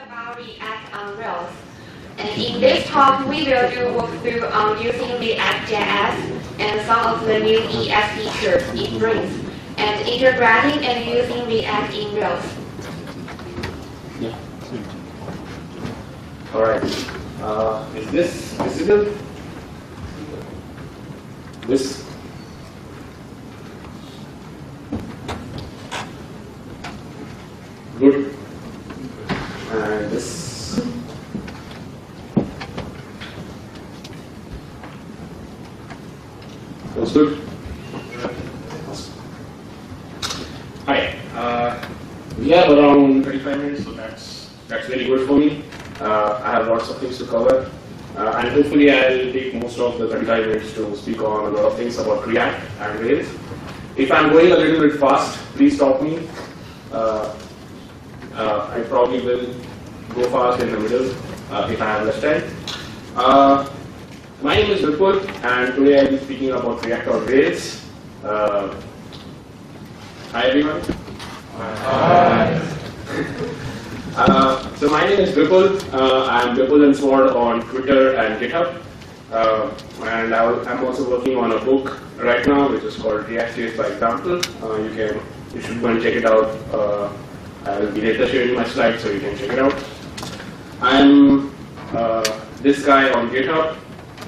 about React on Rails. And in this talk, we will do walkthrough on using React.js and some of the new ES features it brings, and integrating and using React in Rails. Yeah. All right. Is this visible? This. Good. And this. That's good. Awesome. Hi. We have around 35 minutes, so that's very good for me. I have lots of things to cover, and hopefully I'll take most of the 35 minutes to speak on a lot of things about React and Rails. If I'm going a little bit fast, please stop me. I probably will go fast in the middle if I have less time. My name is RVipul, and today I'll be speaking about React on Rails. Hi everyone. Hi. So my name is RVipul. I'm RVipul and Sword on Twitter and GitHub. And I'm also working on a book right now, which is called React.js by Example. You should go and check it out. I will be later sharing my slides, so you can check it out. I'm this guy on GitHub,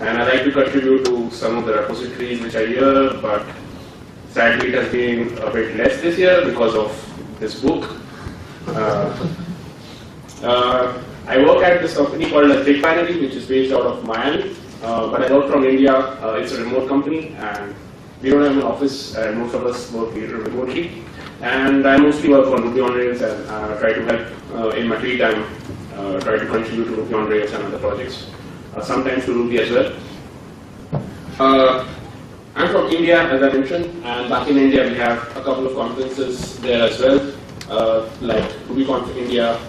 and I like to contribute to some of the repositories which are here, but sadly it has been a bit less this year because of this book. I work at this company called RubyConf, which is based out of Miami, but I work from India. It's a remote company, and we don't have an office, and most of us work here remotely. And I mostly work on Ruby on Rails and try to help in my free time, try to contribute to Ruby on Rails and other projects, sometimes to Ruby as well. I'm from India, as I mentioned, and back in India we have a couple of conferences there as well, like RubyConf India,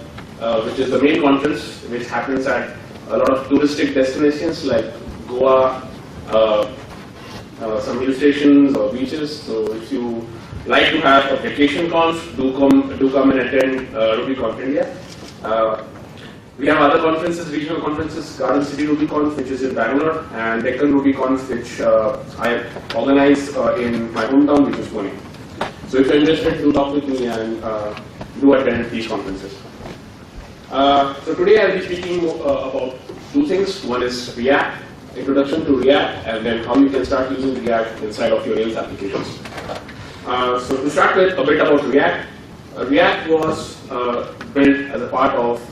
which is the main conference, which happens at a lot of touristic destinations like Goa, some hill stations or beaches. So if you like to have a vacation conf, do come and attend RubyConf India. We have other conferences, regional conferences, Garden City RubyConf, which is in Bangalore, and Deccan RubyConf, which I organize in my hometown, which is Pune. So if you're interested, do talk with me and do attend these conferences. So today I'll be speaking about two things. One is React, introduction to React, and then how you can start using React inside of your Rails applications. So to start with, a bit about React. React was built as a part of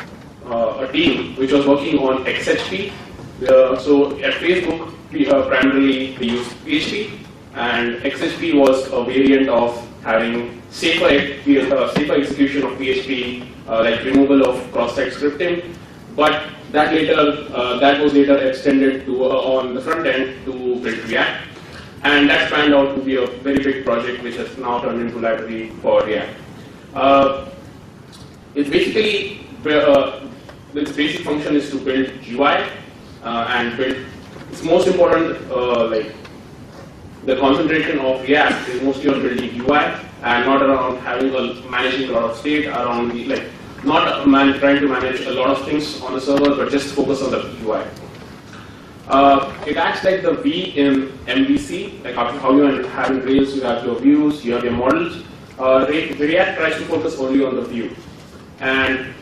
a team which was working on XHP. So at Facebook, primarily we used PHP, and XHP was a variant of having safer execution of PHP, like removal of cross-site scripting. But that was later extended to on the front end to build React, and that panned out to be a very big project, which has now turned into library for React. It's basically its basic function is to build UI and build. It's most important, like the concentration of React is mostly on building UI and not around managing a lot of state around not trying to manage a lot of things on the server, but just focus on the UI. It acts like the V in MVC, like how you have in Rails, you have your views, you have your models. React tries to focus only on the view, and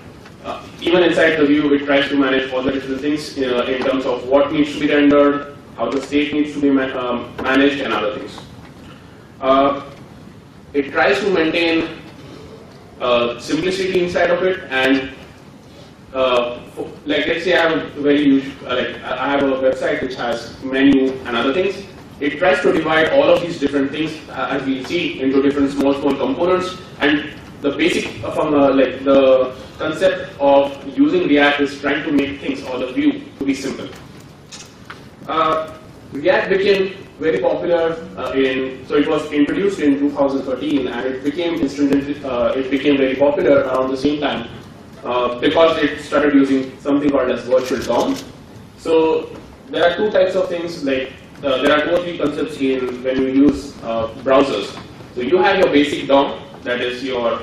even inside the view, it tries to manage all the different things in terms of what needs to be rendered, how the state needs to be managed, and other things. It tries to maintain simplicity inside of it, and like let's say I have a very huge, I have a website which has menu and other things. It tries to divide all of these different things, as we see, into different small components. And the basic from the concept of using React is trying to make things, or the view, to be simple. React became very popular so it was introduced in 2013, and it became very popular around the same time because it started using something called as virtual DOM. So there are two types of things, like there are 2 or 3 concepts when you use browsers. So you have your basic DOM, that is your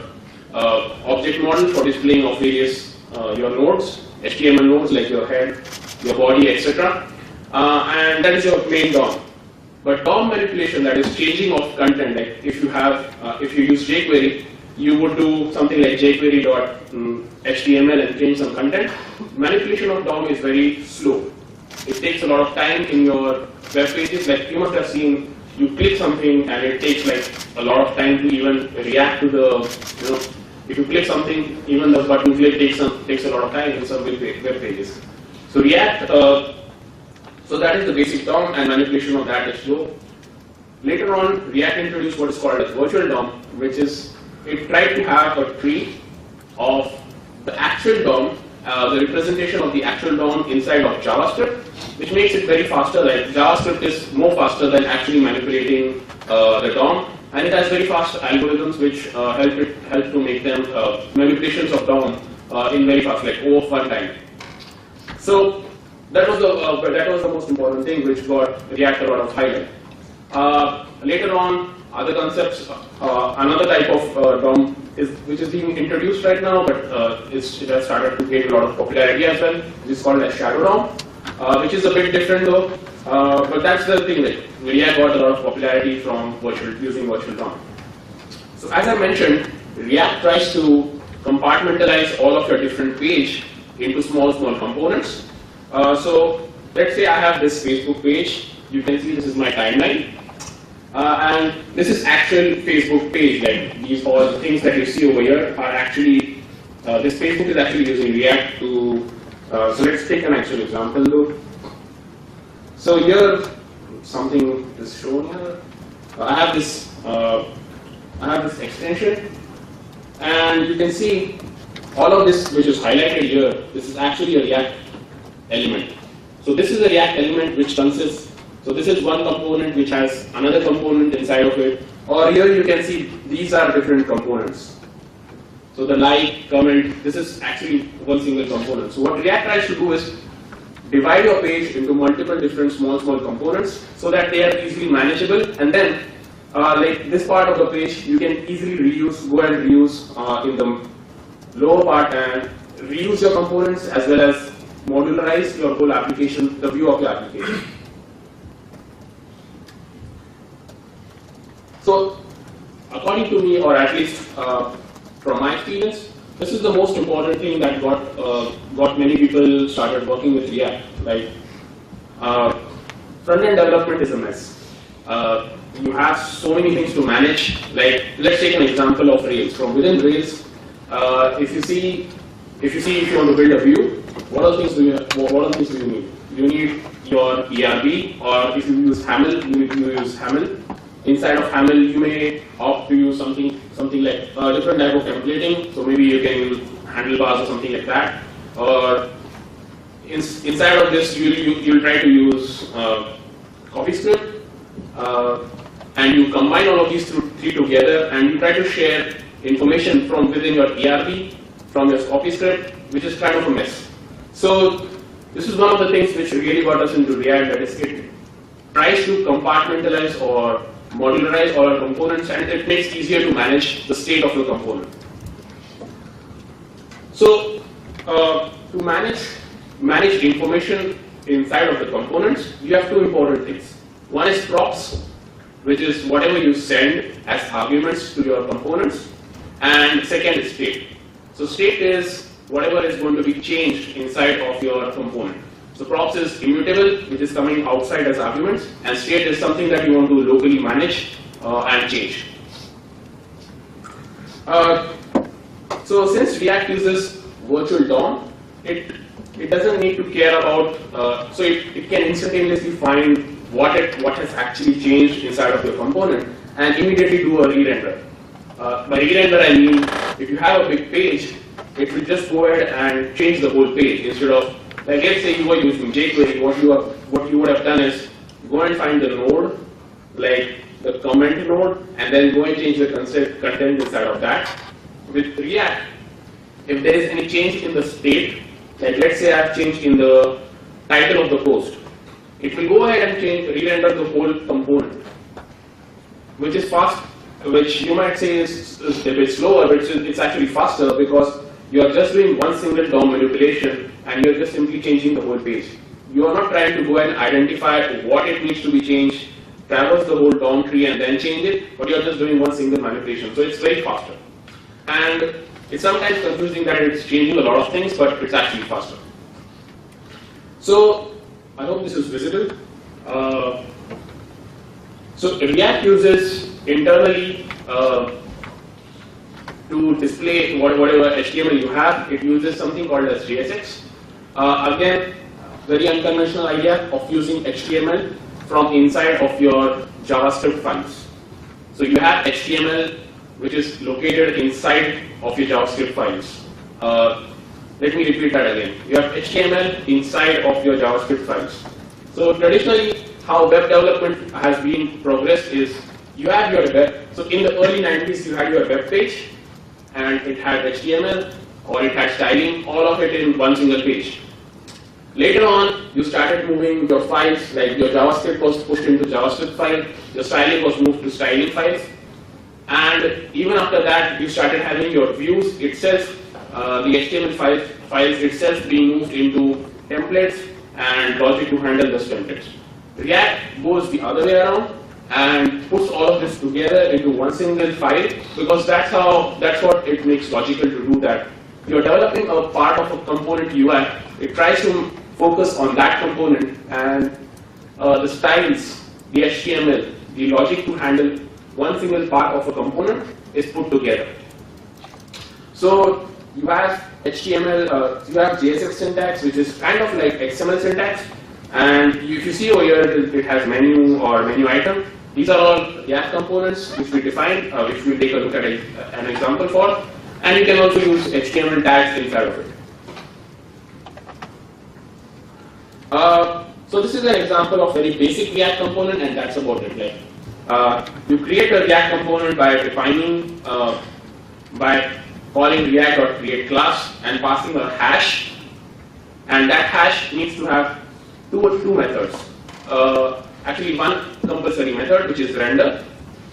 object model for displaying of various your nodes, HTML nodes like your head, your body, etc. And that is your main DOM. But DOM manipulation, that is changing of content, like if you use jQuery, you would do something like jQuery.html and change some content. Manipulation of DOM is very slow. It takes a lot of time in your web pages. Like you must have seen, you click something and it takes like a lot of time to even react to the, if you click something, even the button click takes a lot of time in some web pages. So React, so that is the basic DOM, and manipulation of that is slow. Later on, React introduced what is called as virtual DOM, which is, it tried to have a tree of the actual DOM, the representation of the actual DOM inside of JavaScript, which makes it very faster. Like JavaScript is more faster than actually manipulating the DOM, and it has very fast algorithms which help to make them manipulations of DOM in very fast, like over one time. So that was the most important thing which got React a lot of highlight. Later on, other concepts, another type of DOM which is being introduced right now, but it has started to gain a lot of popularity as well, which is called as Shadow DOM, which is a bit different though, but that's the thing, like React got a lot of popularity from using virtual DOM. So as I mentioned, React tries to compartmentalize all of your different page into small components. So let's say I have this Facebook page. You can see this is my timeline. And this is actual Facebook page, like these all the things that you see over here are actually, this Facebook is actually using React to, so let's take an actual example though. So here, something is shown here. I have this extension, and you can see all of this which is highlighted here, this is actually a React element. So this is a React element which consists, so this is one component which has another component inside of it, or here you can see these are different components. So the like, comment, this is actually one single component. So what React tries to do is divide your page into multiple different small components so that they are easily manageable, and then like this part of the page you can easily go and reuse in the lower part and reuse your components as well as modularize your whole application, the view of your application. So, according to me, or at least from my experience, this is the most important thing that got many people started working with React. Like, front-end development is a mess. You have so many things to manage. Like, let's take an example of Rails. From within Rails, if you want to build a view, what are the things do you need? You need your ERB, or if you use Haml, you use Haml. Inside of Haml, you may opt to use something like a different type of templating. So maybe you can use handlebars or something like that. Or inside of this, you'll try to use CoffeeScript, and you combine all of these three together, and you try to share information from within your ERB, from your CoffeeScript, which is kind of a mess. So this is one of the things which really got us into React, that is it tries to compartmentalize or modularize all our components, and it makes it easier to manage the state of your component. So to manage information inside of the components, you have two important things. One is props, which is whatever you send as arguments to your components, and second is state. So state is whatever is going to be changed inside of your component. So props is immutable, which is coming outside as arguments, and state is something that you want to locally manage and change. So since React uses virtual DOM, it doesn't need to care about, so it can instantaneously find what has actually changed inside of your component and immediately do a re-render. By re-render I mean, if you have a big page, it will just go ahead and change the whole page instead of, like let's say you were using jQuery, what you would have done is go and find the node, like the comment node, and then go and change the content inside of that. With React, if there is any change in the state, like let's say I have changed in the title of the post, it will go ahead and re-render the whole component, which is fast, which you might say is a bit slower, but it's actually faster because you are just doing one single DOM manipulation and you are just simply changing the whole page. You are not trying to go and identify what it needs to be changed, traverse the whole DOM tree and then change it, but you are just doing one single manipulation. So it's very faster. And it's sometimes confusing that it's changing a lot of things, but it's actually faster. So I hope this is visible. So React uses internally to display whatever HTML you have. It uses something called as JSX. Again, very unconventional idea of using HTML from inside of your JavaScript files. So you have HTML which is located inside of your JavaScript files. Let me repeat that again. You have HTML inside of your JavaScript files. So traditionally, how web development has been progressed is you have your web. So in the early 90s, you had your web page, and it had HTML or it had styling, all of it in one single page. Later on, you started moving your files, like your JavaScript was pushed into JavaScript file, your styling was moved to styling files, and even after that, you started having your views itself, the HTML files itself being moved into templates and logic to handle those templates. React goes the other way around and puts all of this together into one single file, because that's what it makes logical to do that. You're developing a part of a component UI, it tries to focus on that component, and the styles, the HTML, the logic to handle one single part of a component is put together. So you have HTML, you have JSX syntax, which is kind of like XML syntax, and if you see over here, it has menu or menu item. These are all React components which we define, which we'll take a look at an example for, and you can also use HTML tags inside of it. So this is an example of very basic React component, and that's about it. Like, you create a React component by defining, by calling React.create class and passing a hash, and that hash needs to have two methods. Actually, one compulsory method, which is render.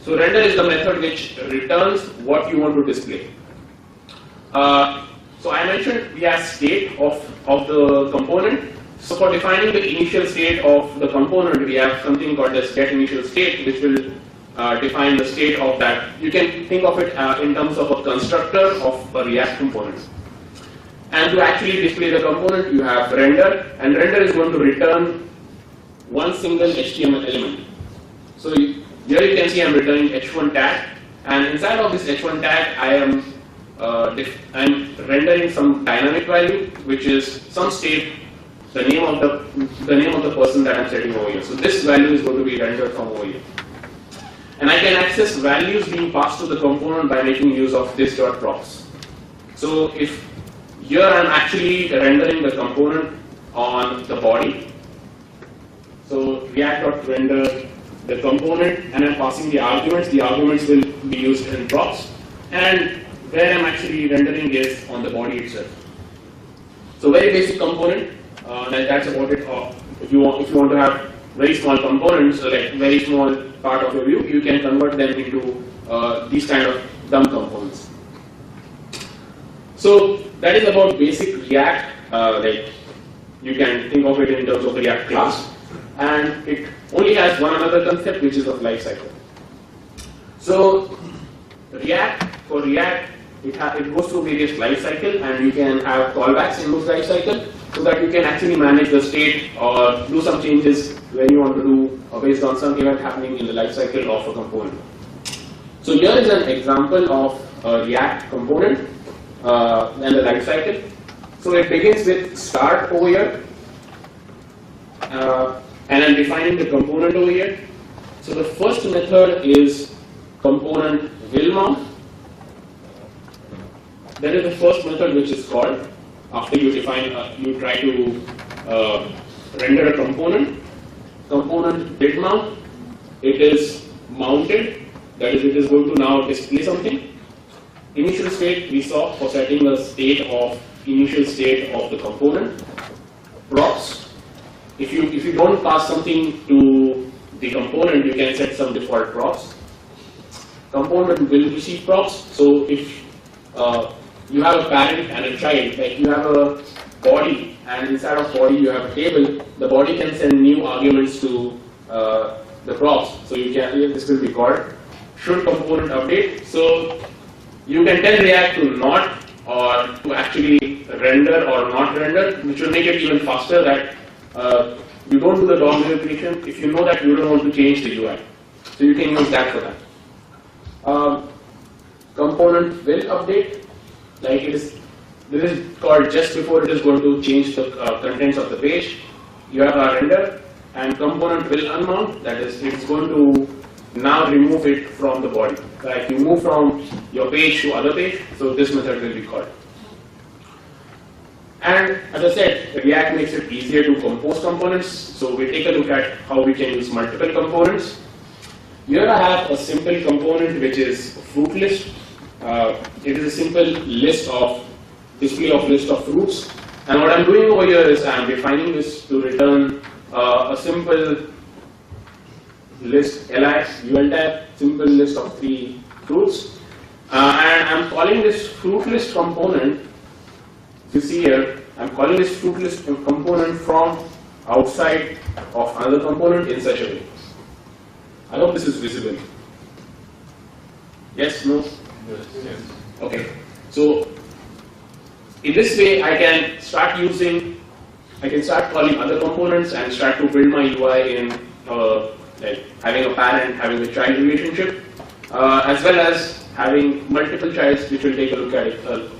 So render is the method which returns what you want to display. So I mentioned we have state of the component. So for defining the initial state of the component, we have something called as getInitialState, which will define the state of that. You can think of it in terms of a constructor of a React component. And to actually display the component, you have render, and render is going to return one single HTML element. So here you can see I'm returning h1 tag, and inside of this h1 tag, I'm rendering some dynamic value, which is some state, the name of the person that I'm setting over here. So this value is going to be rendered from over here. And I can access values being passed to the component by making use of this.props. So if here I'm actually rendering the component on the body. So React.render the component, and I'm passing the arguments. The arguments will be used in props, and where I'm actually rendering is on the body itself. So very basic component. That's about it. If you want to have very small components, like very small part of your view, you can convert them into these kind of dumb components. So that is about basic React. Like you can think of it in terms of the React class, and it only has one another concept, which is of lifecycle. So for React, it goes through various lifecycle, and you can have callbacks in those lifecycle, so that you can actually manage the state or do some changes when you want to do based on some event happening in the lifecycle of a component. So here is an example of a React component and the lifecycle. So it begins with start over here, and I'm defining the component over here. So the first method is component will mount. That is the first method which is called after you define, you try to render a component. Component did mount. It is mounted. That is, it is going to now display something. Initial state we saw for setting the initial state of the component. Props. If you don't pass something to the component, you can set some default props. Component will receive props. So if you have a parent and a child, like you have a body, and inside of body you have a table. The body can send new arguments to the props. So you can, this will be called should component update. So you can tell React to not or to actually render or not render, which will make it even faster that you don't do the DOM manipulation if you know that you don't want to change the UI. So you can use that for that. Component will update, like this is called just before it is going to change the contents of the page. You have a render, and component will unmount, that is, it's going to now remove it from the body. Like you move from your page to other page, so this method will be called. And as I said, React makes it easier to compose components. So we'll take a look at how we can use multiple components. Here I have a simple component which is fruit list. It is a simple list of display of list of fruits. And what I'm doing over here is I'm defining this to return a simple list ul tab, simple list of 3 fruits. And I'm calling this fruit list component. You see here, I'm calling this fruit list component from outside of another component in such a way. I hope this is visible. Yes, no? Yes. Okay. So in this way, I can start calling other components and start to build my UI in like having a parent, having a child relationship, as well as having multiple childs, which we'll take a look at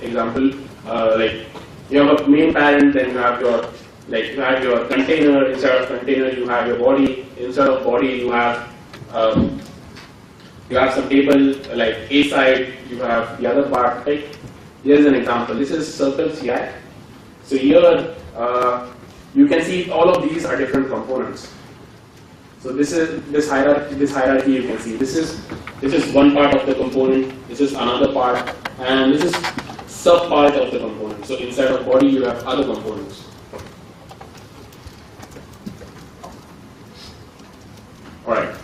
example. Like you have a main parent, then you have your container. Instead of container, you have your body. Instead of body, you have some table like A side. You have the other part. Right? Here's an example. This is circle CI. So here you can see all of these are different components. So this hierarchy you can see. This is one part of the component. This is another part, and this is sub part of the component. So inside of body you have other components. All right.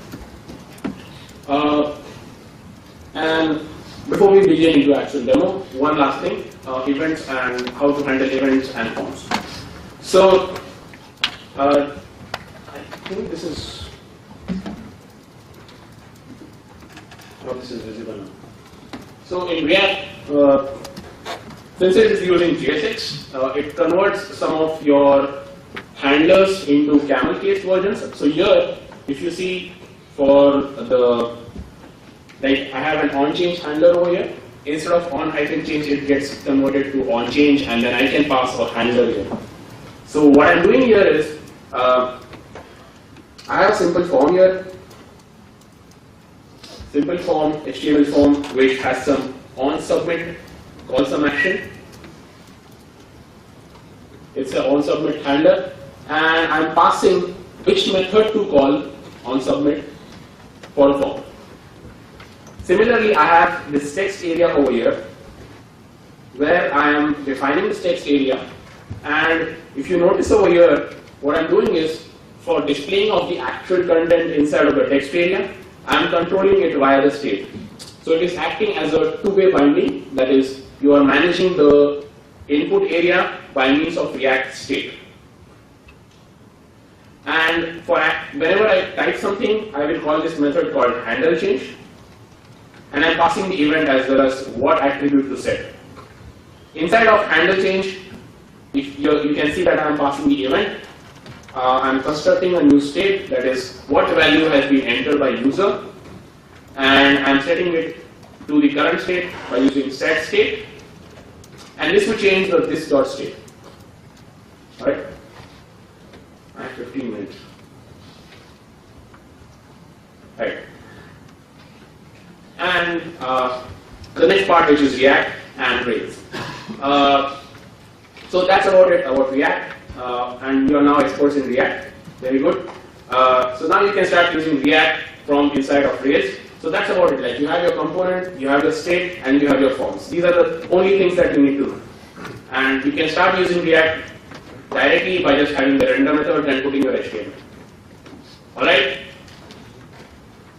And before we begin into actual demo, one last thing: events and how to handle events and forms. So I think this is. Oh, this is visible now. So in React, since it is using JSX, it converts some of your handlers into camel case versions. So here, if you see for the, like I have an onChange handler over here. Instead of on-change, it gets converted to onChange, and then I can pass a handler here. So what I'm doing here is, I have a simple form here. Simple form, HTML form, which has some on submit, call some action. It's an on submit handler, and I'm passing which method to call on submit for a form. Similarly, I have this text area over here, where I am defining this text area, and if you notice over here, what I'm doing is for displaying of the actual content inside of the text area, I am controlling it via the state. So it is acting as a two-way binding, that is, you are managing the input area by means of React state. And for whenever I type something, I will call this method called handle change, and I'm passing the event as well as what attribute to set. Inside of handle change, if you can see that I'm passing the event. I'm constructing a new state, that is what value has been entered by user, and I'm setting it to the current state by using set state, and this will change the this dot state. Alright? I have 15 minutes. Right. And the next part, which is React and Rails. So that's about it about React. And you are now experts in React. Very good. So now you can start using React from inside of Rails. So that's about it. Like you have your component, you have your state, and you have your forms. These are the only things that you need to know. And you can start using React directly by just having the render method and putting your HTML. Alright?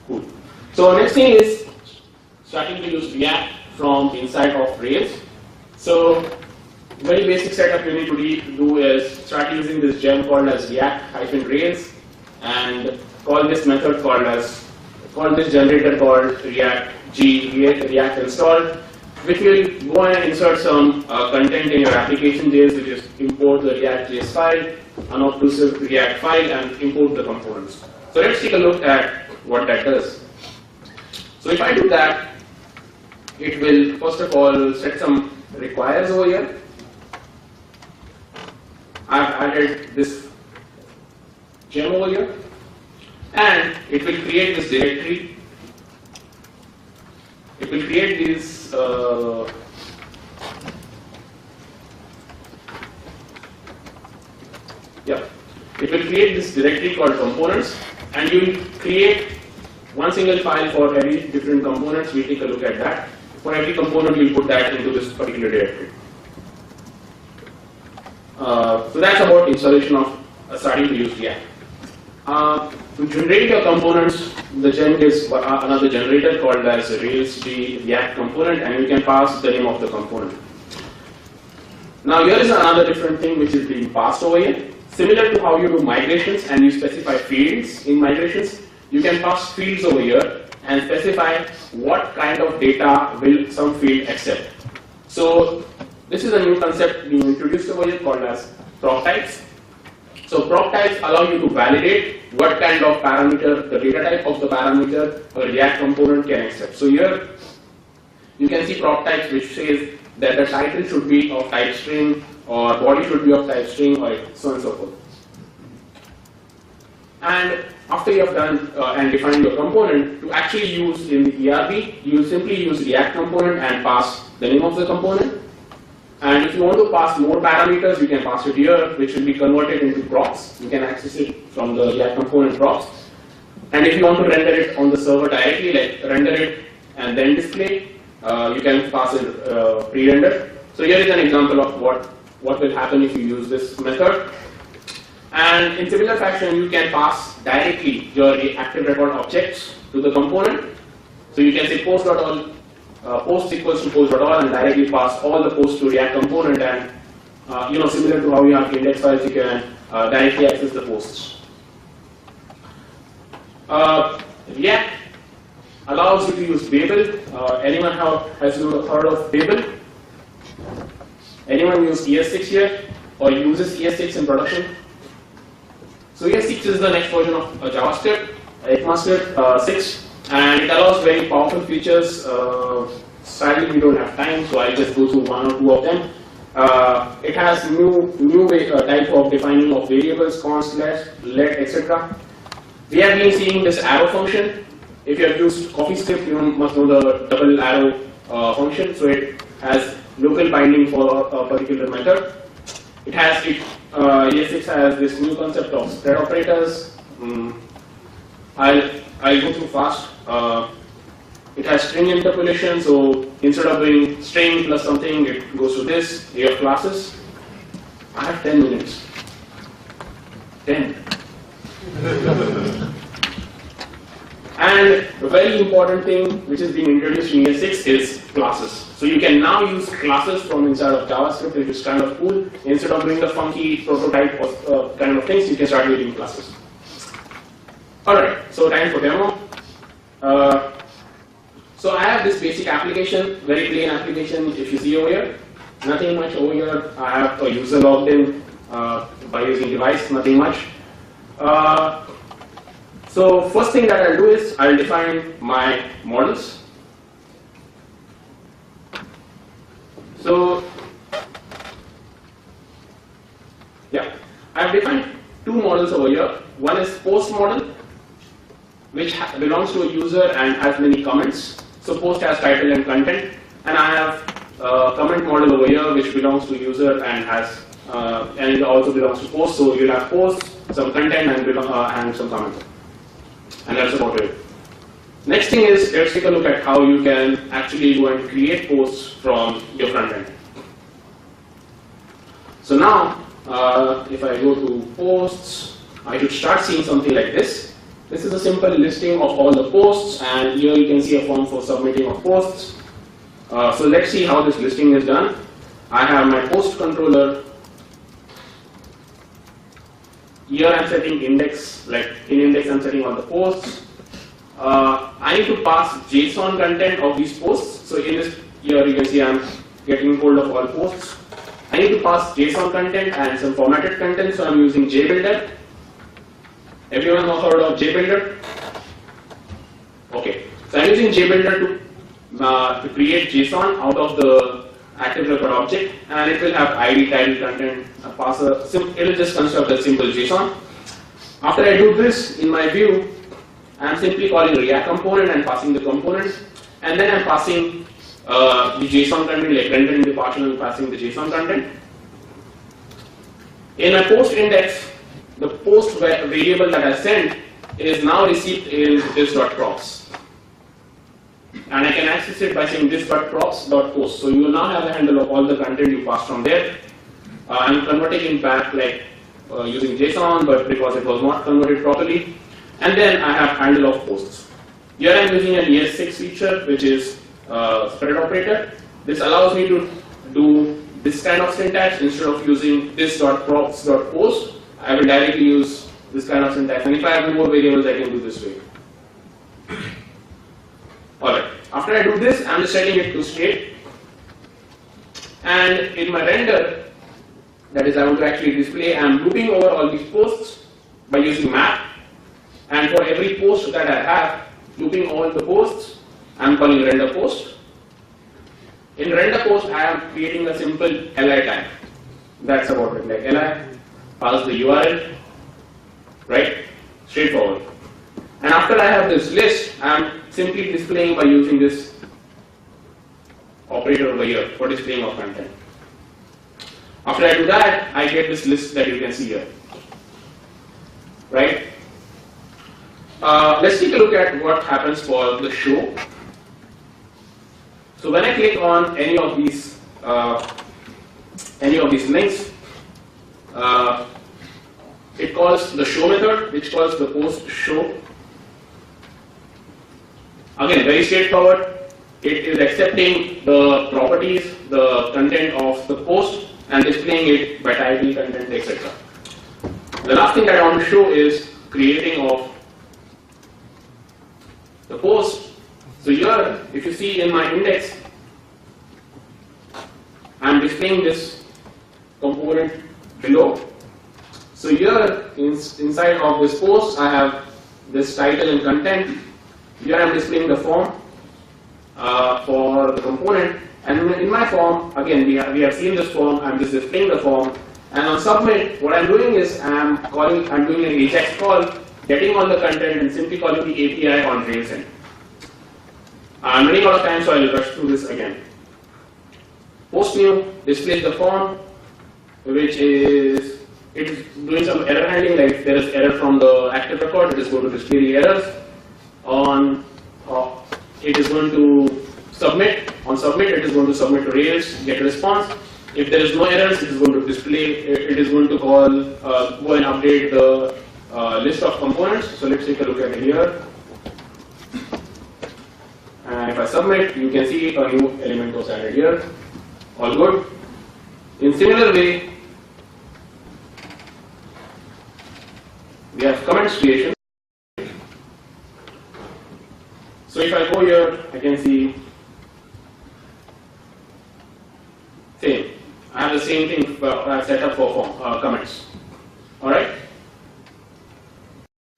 Cool. So next thing is starting to use React from inside of Rails. So very basic setup you need to do is start using this gem called as React-Rails and call this method call this generator called React install, which will go and insert some content in your application.js, which is import the React.js file, unobtrusive React file, and import the components. So let's take a look at what that does. So if I do that, it will first of all set some requires over here. I've added this gem over here, and it will create this directory. It will create these it will create this directory called components, and you will create one single file for every different components. We'll take a look at that. For every component, we'll put that into this particular directory. So that's about installation of starting to use React. To generate your components, the gem is another generator called as Rails React component, and you can pass the name of the component. Now here is another different thing which is being passed over here. Similar to how you do migrations and you specify fields in migrations, you can pass fields over here and specify what kind of data will some field accept. So this is a new concept being introduced over here called as prop types. So prop types allow you to validate what kind of parameter, the data type of the parameter a React component can accept. So here you can see prop types which says that the title should be of type string or body should be of type string or so on and so forth. And after you have done and defined your component, to actually use in the ERB, you simply use React component and pass the name of the component. And if you want to pass more parameters, you can pass it here, which will be converted into props. You can access it from the React component props. And if you want to render it on the server directly, like render it and then display, you can pass it pre-rendered. So here is an example of what will happen if you use this method. And in similar fashion, you can pass directly your active record objects to the component. So you can say post.all. Post equals to post.all and directly pass all the posts to React component, and similar to how you have index files, you can directly access the posts. React allows you to use Babel. Anyone has heard of Babel? Anyone use ES6 here or uses ES6 in production? So ES6 is the next version of JavaScript, ECMAScript 6. And it allows very powerful features. Sadly, we don't have time, so I'll just go through one or two of them. It has new type of defining of variables, const, let, etc. We have been seeing this arrow function. If you have used CoffeeScript, you must know the double arrow function. So it has local binding for a particular method. It has ES6 has this new concept of spread operators. I'll go through fast. It has string interpolation, so instead of doing string plus something, it goes to this. You have classes. I have 10 minutes. 10. And a very important thing which is being introduced in ES6 is classes. So you can now use classes from inside of JavaScript, which is kind of cool. Instead of doing the funky prototype of kind of things, you can start using classes. Alright, so time for demo. So I have this basic application, very plain application if you see over here. Nothing much over here. I have a user logged in by using device, nothing much. So first thing that I'll do is I'll define my models. So yeah, I've defined two models over here. One is post model, which belongs to a user and has many comments. So post has title and content, and I have a comment model over here which belongs to user and has and it also belongs to post. So you'll have post, some content, and some comments, and that's about it. Next thing is, let's take a look at how you can actually go and create posts from your front end. So now, if I go to posts, I should start seeing something like this. This is a simple listing of all the posts, and here you can see a form for submitting of posts. So let's see how this listing is done. I have my post controller. Here I'm setting index, like in index I'm setting all the posts. I need to pass JSON content of these posts. So in this, here you can see I'm getting hold of all posts. I need to pass JSON content and some formatted content, so I'm using JBuilder. Everyone has heard of JBuilder? Okay, so I'm using JBuilder to create JSON out of the active record object, and it will have ID, title, content, a parser. It will just construct a simple JSON. After I do this in my view, I'm simply calling React component and passing the component, and then I'm passing the JSON content, like rendering the partial and passing the JSON content. In my post index, the post variable that I sent is now received in this.props. And I can access it by saying this.props.post. So you will now have a handle of all the content you passed from there. I'm converting it back like using JSON, but because it was not converted properly. And then I have handle of posts. Here I'm using an ES6 feature, which is spread operator. This allows me to do this kind of syntax instead of using this.props.post. I will directly use this kind of syntax. And if I have more variables, I can do this way. Alright, after I do this, I'm just setting it to state. And in my render, that is I want to actually display, I'm looping over all these posts by using map. And for every post that I have, looping all the posts, I'm calling render post. In render post, I am creating a simple li tag. That's about it, like li, pass the URL, right? Straightforward. And after I have this list, I am simply displaying by using this operator over here for displaying of content. After I do that, I get this list that you can see here, right? Let's take a look at what happens for the show. So when I click on any of these links, it calls the show method, which calls the post show. Again, very straightforward. It is accepting the properties, the content of the post, and displaying it by title, content, etc. The last thing that I want to show is creating of the post. So here, if you see in my index, I am displaying this component below. So here, inside of this post, I have this title and content. Here I am displaying the form for the component, and in my form, again we have seen this form. I am just displaying the form, and on submit, what I am doing is I am doing an AJAX call, getting all the content, and simply calling the API on Rails end. I am running out of time, so I will rush through this again. Post new displays the form, which is doing some error handling. Like if there is error from the active record, it is going to display the errors. It is going to submit. On submit, it is going to submit to Rails, get a response. If there is no errors, it is going to display. It is going to call, go and update the list of components. So let's take a look at it here. And if I submit, you can see a new element was added here. All good. In similar way, we have comments creation. So if I go here, I can see same. I have the same thing I have set up for form, comments. All right.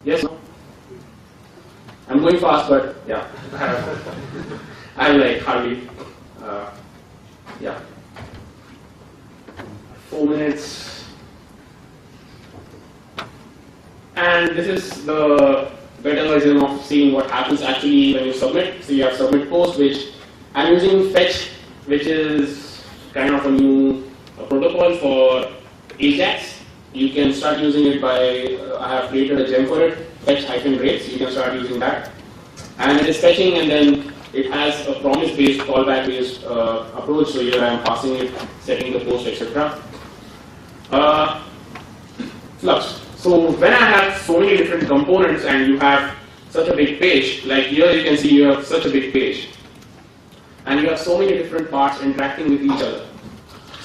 Yes. No? I'm going fast, but yeah, I have like hardly, yeah, 4 minutes. And this is the better version of seeing what happens actually when you submit. So you have submit post, which I'm using fetch, which is kind of a new protocol for AJAX. You can start using it by, I have created a gem for it, fetch-rates. You can start using that. And it is fetching, and then it has a promise-based, callback-based approach. So here I am passing it, setting the post, etc. Flux. So when I have so many different components and you have such a big page, like here you can see you have such a big page, and you have so many different parts interacting with each other.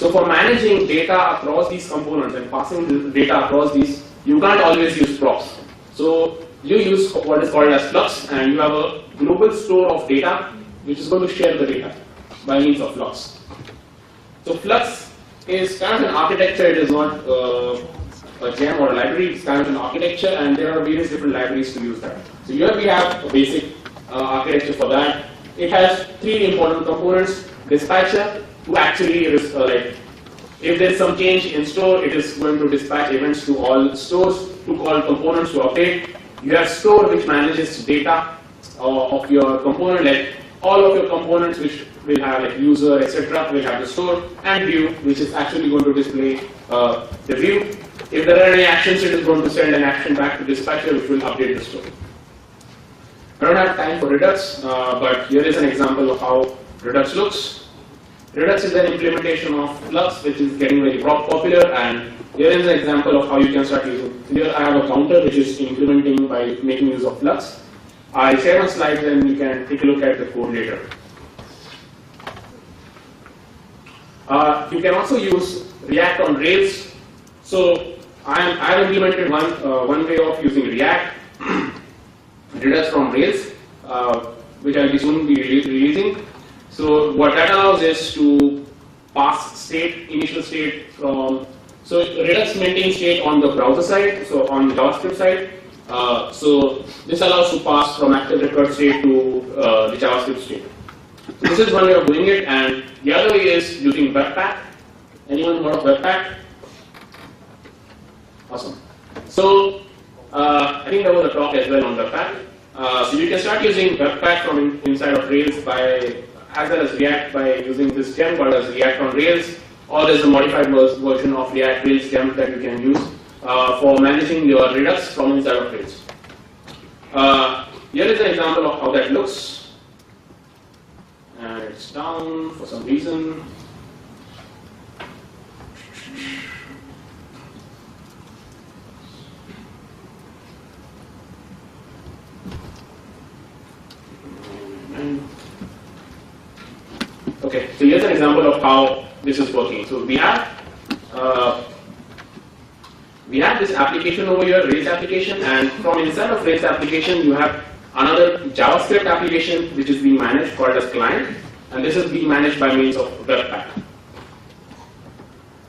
So for managing data across these components and passing the data across these, you can't always use props. So you use what is called as flux, and you have a global store of data which is going to share the data by means of flux. So flux is kind of an architecture. It is not a gem or a library. It's kind of an architecture, and there are various different libraries to use that. So here we have a basic architecture for that. It has three important components: dispatcher, who actually like if there is some change in store, it is going to dispatch events to all stores to call components to update. You have store, which manages data of your component, like all of your components which will have like user, etc. will have the store, and view, which is actually going to display the view. If there are any actions, it is going to send an action back to dispatcher, which will update the store. I don't have time for Redux, but here is an example of how Redux looks. Redux is an implementation of Flux, which is getting very popular, and here is an example of how you can start using. Here I have a counter which is implementing by making use of Flux. I'll share my slides and you can take a look at the code later. You can also use React on Rails. So I have implemented one way of using React, Redux from Rails, which I'll be soon be releasing. So what that allows is to pass state, initial state from, so Redux maintains state on the browser side, so on the JavaScript side. So this allows to pass from active record state to the JavaScript state. So this is one way of doing it, and the other way is using Webpack. Anyone heard of Webpack? Awesome. So I think there was a talk as well on Webpack. So you can start using Webpack from inside of Rails as well as React by using this gem called as React on Rails, or there's a modified version of React Rails gem that you can use for managing your Redux from inside of Rails. Here is an example of how that looks, and it's down for some reason. Okay, so here's an example of how this is working. So we have this application over here, Rails application, and from inside of Rails application you have another JavaScript application which is being managed called as client, and this is being managed by means of Webpack.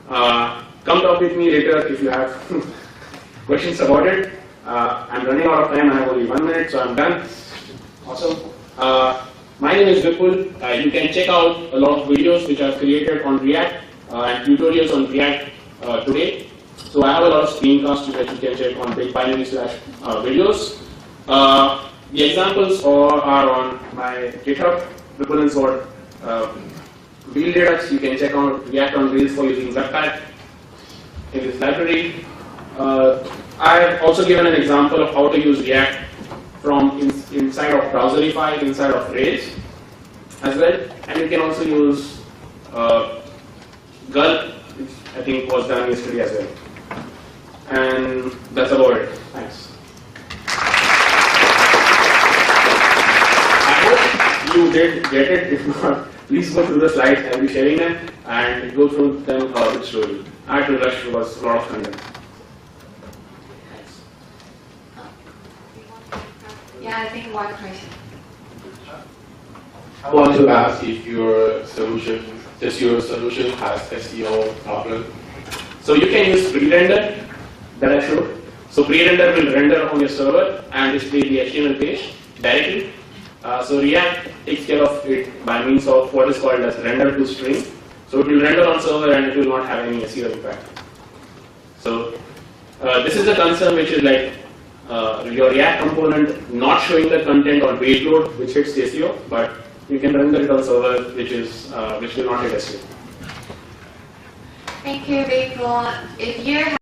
Come talk with me later if you have questions about it. I'm running out of time. I have only 1 minute, so I'm done. Awesome. My name is RVipul. You can check out a lot of videos which I've created on React and tutorials on React today. So I have a lot of screencasts that you can check on bigpinary/videos. The examples are on my GitHub, RVipul and Sword. Build Redux, you can check out React on Rails for using Webpack in this library. I have also given an example of how to use React from inside of Browserify, inside of Rails as well, and you can also use Gulp, which I think was done yesterday as well. And that's about it. Thanks. I hope you did get it. If not, please go through the slides. I'll be sharing them and go through them a bit slowly. I had to rush because a lot of content. Yeah, I think one question. I want to ask if your solution has SEO problem. So you can use pre-render that I showed. So pre-render will render on your server and display the HTML page directly. So React takes care of it by means of what is called as render to string. So it will render on server and it will not have any SEO impact. So this is a concern which is like your React component not showing the content on page load, which hits SEO, but you can render it on server, which will not hit SEO. Thank you, RubyConf. If you